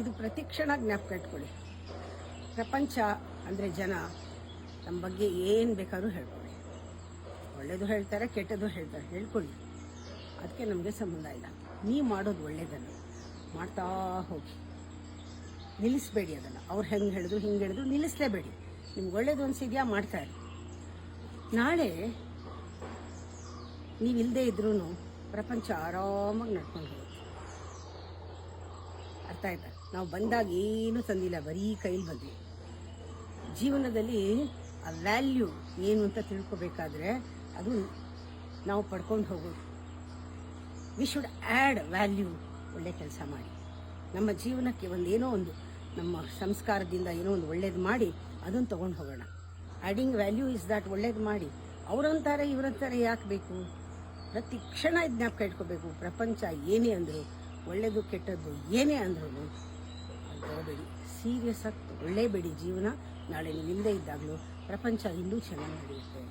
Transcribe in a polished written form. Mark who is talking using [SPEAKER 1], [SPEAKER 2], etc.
[SPEAKER 1] ಇದು ಪ್ರತಿಕ್ಷಣ ಜ್ಞಾಪಕ ಇಟ್ಕೊಳ್ಳಿ. ಪ್ರಪಂಚ ಅಂದರೆ ಜನ ನಮ್ಮ ಬಗ್ಗೆ ಏನು ಬೇಕಾದ್ರೂ ಹೇಳ್ಕೊಳ್ಳಿ. ಒಳ್ಳೇದು ಹೇಳ್ತಾರೆ, ಕೆಟ್ಟದ್ದು ಹೇಳ್ತಾರೆ, ಹೇಳ್ಕೊಳ್ಳಿ. ಅದಕ್ಕೆ ನಮಗೆ ಸಂಬಂಧ ಇಲ್ಲ. ನೀವು ಮಾಡೋದು ಒಳ್ಳೇದನ್ನು ಮಾಡ್ತಾ ಹೋಗಿ, ನಿಲ್ಲಿಸಬೇಡಿ ಅದನ್ನು. ಅವ್ರು ಹೆಂಗೆ ಹೇಳಿದ್ರು ಹಿಂಗೆ ಹೇಳಿದ್ರು ನಿಲ್ಲಿಸಲೇಬೇಡಿ. ನಿಮ್ಗೆ ಒಳ್ಳೇದು ಅನಿಸಿದ್ಯಾ ಮಾಡ್ತಾರೆ. ನಾಳೆ ನೀವಿಲ್ಲದೆ ಇದ್ರೂ ಪ್ರಪಂಚ ಆರಾಮಾಗಿ ನಡ್ಕೊಂಡು ಹೋಗುತ್ತೆ. ಅರ್ಥ ಆಯ್ತಾ? ನಾವು ಬಂದಾಗ ಏನೂ ತಂದಿಲ್ಲ, ಬರೀ ಕೈಲಿ ಬಂದ್ವಿ. ಜೀವನದಲ್ಲಿ ಆ ವ್ಯಾಲ್ಯೂ ಏನು ಅಂತ ತಿಳ್ಕೊಬೇಕಾದ್ರೆ ಅದು ನಾವು ಪಡ್ಕೊಂಡು ಹೋಗೋದು. We should add value. ಒಳ್ಳೆ ಕೆಲಸ ಮಾಡಿ ನಮ್ಮ ಜೀವನಕ್ಕೆ ಒಂದೇನೋ ಒಂದು ನಮ್ಮ ಸಂಸ್ಕಾರದಿಂದ ಏನೋ ಒಂದು ಒಳ್ಳೇದು ಮಾಡಿ ಅದನ್ನು ತೊಗೊಂಡು ಹೋಗೋಣ. Adding value is that. ಒಳ್ಳೇದು ಮಾಡಿ. ಅವರಂತಾರೆ ಇವರಂತಾರೆ ಯಾಕೆ ಬೇಕು? ಪ್ರತಿ ಕ್ಷಣ ಜ್ಞಾಪಕ ಇಟ್ಕೋಬೇಕು. ಪ್ರಪಂಚ ಏನೇ ಅಂದರು, ಒಳ್ಳೆಯದು ಕೆಟ್ಟದ್ದು ಏನೇ ಅಂದ್ರೂ ಅದು ತಗೋಬೇಡಿ. ಸೀರಿಯಸ್ ಆಗಿ ಒಳ್ಳೇಬೇಡಿ. ಜೀವನ ನಾಳೆ ನೀವು ಇಲ್ಲದೆ ಇದ್ದಾಗಲೂ ಪ್ರಪಂಚ ಇನ್ನೂ ಚೆನ್ನಾಗಿ ನಡೆಯುತ್ತೆ.